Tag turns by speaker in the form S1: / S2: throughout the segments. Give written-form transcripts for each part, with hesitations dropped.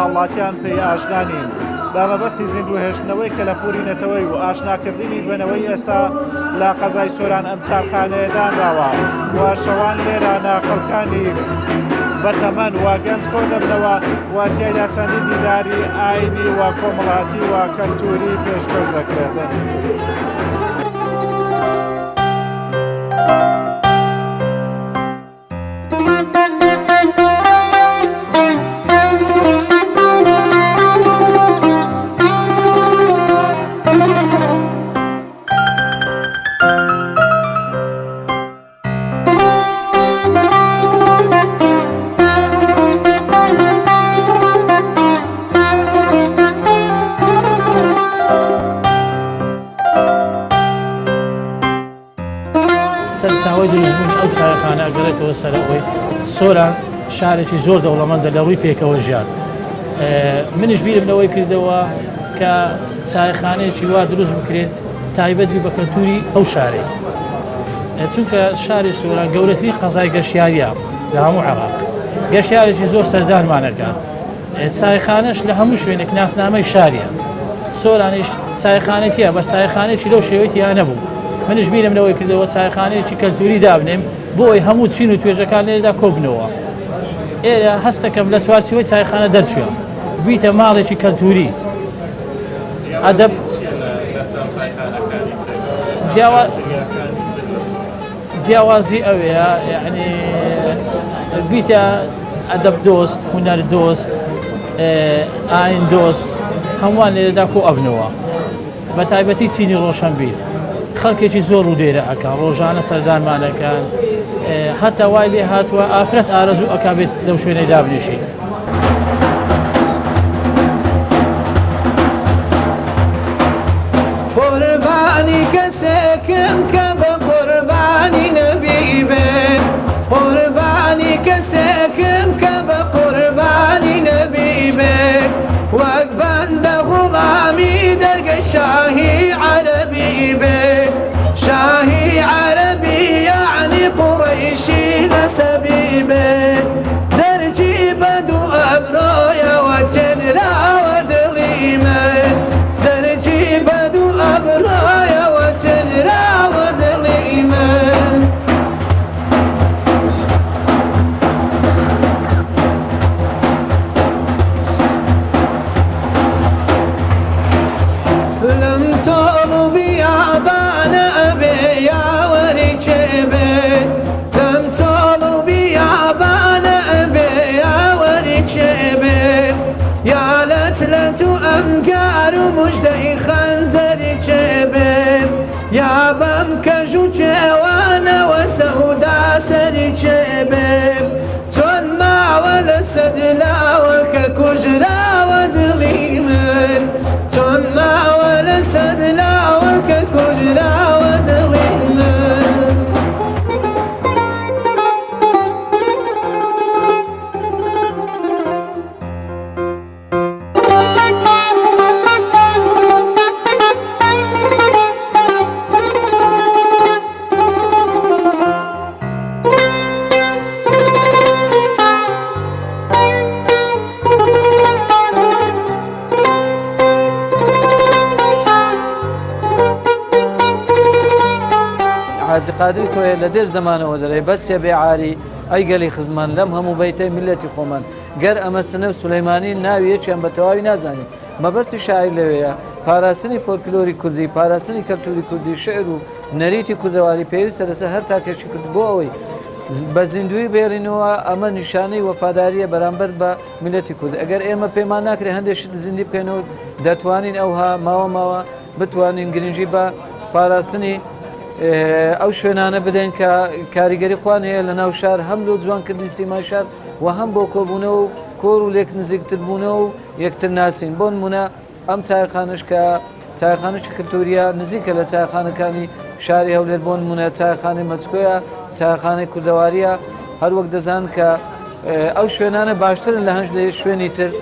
S1: ڕێگاڵاتیان پێی ئاشنانین. بامەبەستی زیندوهێشتنەوەی کە لە پووری نەتەوەی و ئاشناکردنی بنەوەی ئێستا لە قەزای سۆران ئەم چاپخانەیەدانراوە و شەوان لێرانە خەڵکانی بەتەمەن و گەنج کۆ دەبنەوە و تێیدا چەندین دیداری ئاینی و کۆمەڵاتی و کەلتوری پێشکەش دەکرێتن.
S2: سەرچاوی دروستبوون ئەو چایخانە ئەگەڕێتەوە سەر ئەوەی سۆران شارێکی زۆر دەوڵەمەندە لە ڕووی پێکەوە ژیان. منیش بیرم لەوەی کردەوە کە چایخانەیەکی وا دروست بکرێت تایبەتی بە کەلتوری ئەو شارێ، چونکە شاری سۆران گەورەترین قەزای گەشتیاریە لە هەموو عێراق، گەشتیارێکی زۆر سەردانمانەکات. چایخانەش لە هەموو شوێنێک ناسنامەی شاریە. سۆرانیش چایخانێکیە بەس چایخانێکی لەو شێوەیەکیان نەبوو. منش بیرم لەوەی کردەوە چایخانەیەکی کەلتوری دابنێم بۆ ئەوی هەموو چین و توێژەکان لێرەدا کۆبنەوە. ئێرە هەستەکەم لە چوارچێوەی چایخانە دەرچووە بیتە ماڵێکی کەلتوری. ئەدەب جیاوازی ئەوەیە، یعنی بیتە ئەدەب دۆست، هونەر دۆست، ئاین دۆست، هەمووان لێرەدا کۆ ئەبنەوە. بە تایبەتی چینی ڕۆشنبیر خەڵکێکی زۆر و دێرە ئەکا ڕۆژانە سەردانمانەکان، هەتا وای لێ هاتووە ئافرەت ئارەزوو ئەکا بێت لەو شوێنەی دابنیشیت.
S3: قوربانی کەسێکم کە بە قوربانی نەبی بێت، قوربانی کەسێکم کە بە قوربانی نەبی بێت، وەک بەندە غوڵامی دەرگەی شاهی عەرەبی بێت، شاهی عەرەبی یعنی قوڕەیشی نەسەبی بێت، دەرجی بەدوو ئەبرۆیەوە تێنراوە دڵی من، دەرجی بەدوو ئەبرۆیەوە تێنراوە دڵی من. لەم تۆڵ و بیابانە ئەبێ یاوەری کێبێت، لەم تۆڵ و بیابانە ئەبێ یاوەری کێبێت، یا لەتلەت و ئەمگار و موژدەی خەنجەری کێبێت، یا بەم کەژ و کێوانەوە سەودا سەری کێبێت، چۆن ماوە لە سەدلاوە کە کوژراوە دڵی من، چۆن ماوە لە سەدلاوە کە کوژراوە دڵی من.
S4: حاجی قادری کۆیە لە دێر زمانەوە دەڵێ بەسێ بێعاری ئەی گەلی خزمان لەم هەموو بەیتەی میلەتی خۆمان، گەر ئەمە سنە و سولەیمانی ناوی یەکیان بە تەواوی نازانین. مەبەستی شاعیر لەوەیە پاراستنی فۆلکلۆری کوردی، پاراستنی کەلتوری کوردی، شعر و نەریتی کوردەواری پێویستە لەسەر هەر تاکێکی کرد بۆ ئەوەی بە زیندوی بێڕینەوە. ئەمە نیشانەی وەفاداریە بەرامبەر بە میلەتی کورد. ئەگەر ئێمە پێمان ناکرێت هەندێکشت زیندی بکەینەوە دەتوانین ئەوها ماوە بتوانین گرنگی بە پاراستنی ئەو شوێنانە بدەین کە کاریگەری خوان هەیە لە ناو شار، هەم لۆ جوانکردنی سیمای شار و هەم بۆ کۆبوونەوە و کۆر و لێک نزیکتربوونەوە و یەکتر ناسین. بۆ نمونە ئەم چایخانەش کە چایخانەی کلتوریە نزیکە لە چایخانەکانی شاری هەولێر، بۆ نمونە چایخانەی مەچکۆیە، چایخانەی کوردەواریە، هەروەک دەزان کە ئەو شوێنانە باشترن لە هەنج شوێنی تر.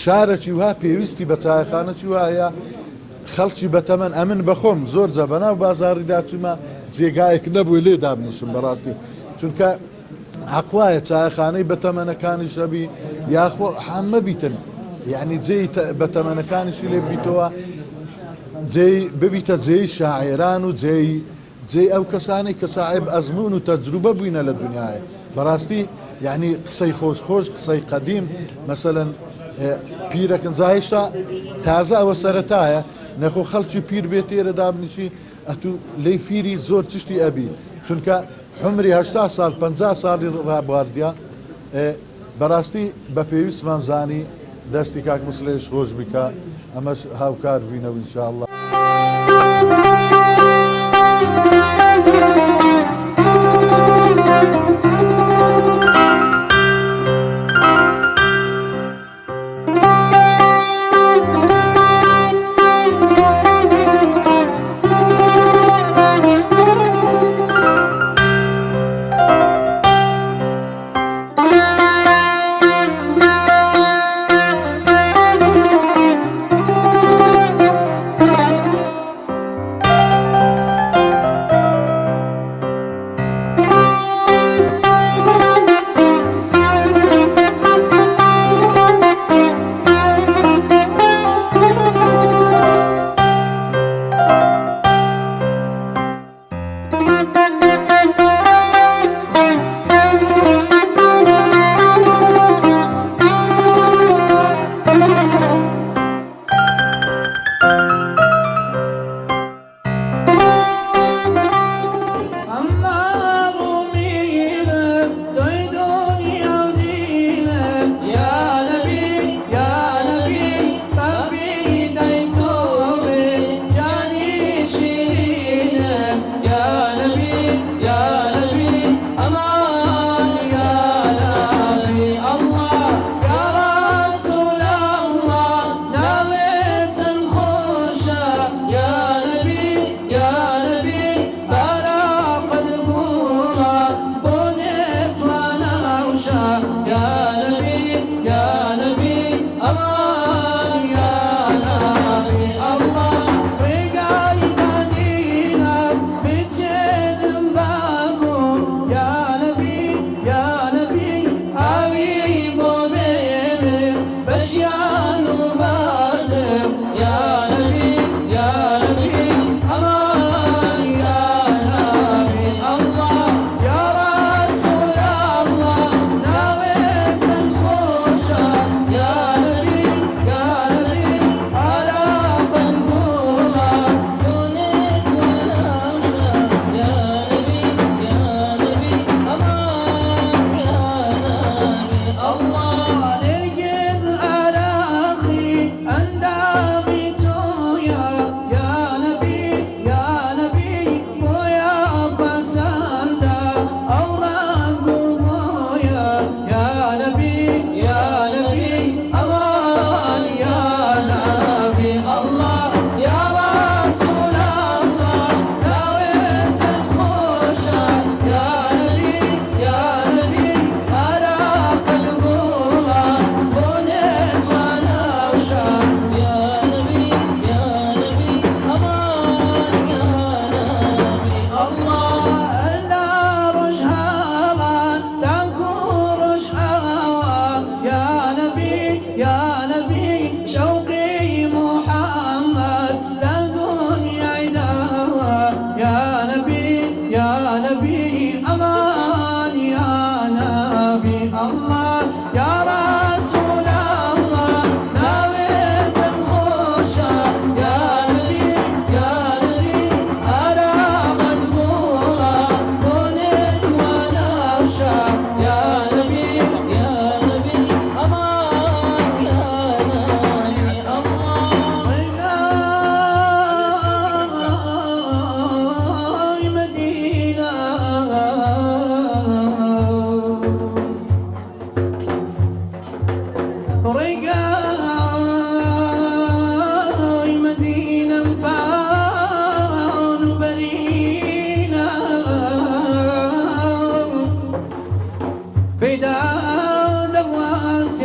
S5: شارێکی وها پێویستی بە چایخانەی وایە خەڵکی بەتەمەن ئەمن بەخۆم زۆر جە بەناو بازاری داچوومە جێگایەک نەبووی لێ دابنیشم بەڕاستی چونکە حەقوایە چایخانەی بەتەمەنەکانی شەبی یاخۆ هەممە بیتن یعنی جێی بەتەمەنەکانیشی لێ بیتەوە ببیتە جێی شاعێران و جێی ئەو کەسانی کە ساحب ئەزمون و تەجروبە بووینە لە دنیاە بەڕاستی یعنی قسەی خۆشخۆش قسەی قەدیم مەسەلەن پیرەکن زاهشتا تازە ئەوە سەرەتایە نەخۆ خەڵکی پیر بێت ئێرە دابنیشی ئەتوو لی فیری زۆر چشتی ئەبی چونکە عمری 80 ساڵ 50 ساڵی ڕابواردیا بەڕاستی بە پێویستمان زانی دەستی کاک مسلێش خۆش بکە ئەمەش هاوکار بینەوە ئینشاءالله.
S3: پیدا دوات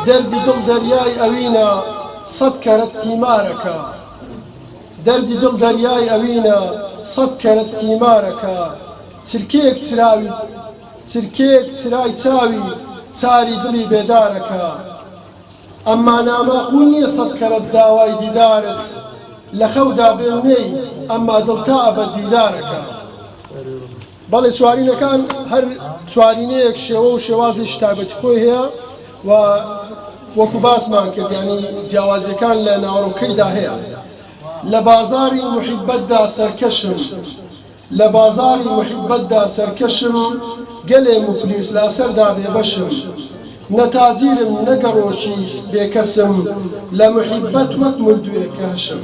S6: دەردی دڵ دەریای ئەوینە سەد کەرەت تیمارەکە دەردی دڵ دەریای ئەوینە سەد کەرەت تیمارەکە چرکێک چرای چاوی چاری دڵی بێدارەکە ئەمما ناماقول نییە سەد کەرەت داوای دیدارت لە خەودا بێنەی ئەمما دڵتا ئەبە دیدارەکە بەڵێ چوارینەکان هەر چوارینەیەک شێوە و شێوازی شتابەتی خۆی هەیە و وەکو باسمان کرد ینی جیاوازیەکان لە ناوەڕۆکەیدا هەیە لە بازاری محیبەتدا سەرکەشم لە بازاری محیبەتدا سەرکەشم گەلێ مفلیس لە ئەسەردا بێبەشم نەتاجیرم نەگەڕۆشی بێکەسم لە محیبەت وەک مردووێک کەشم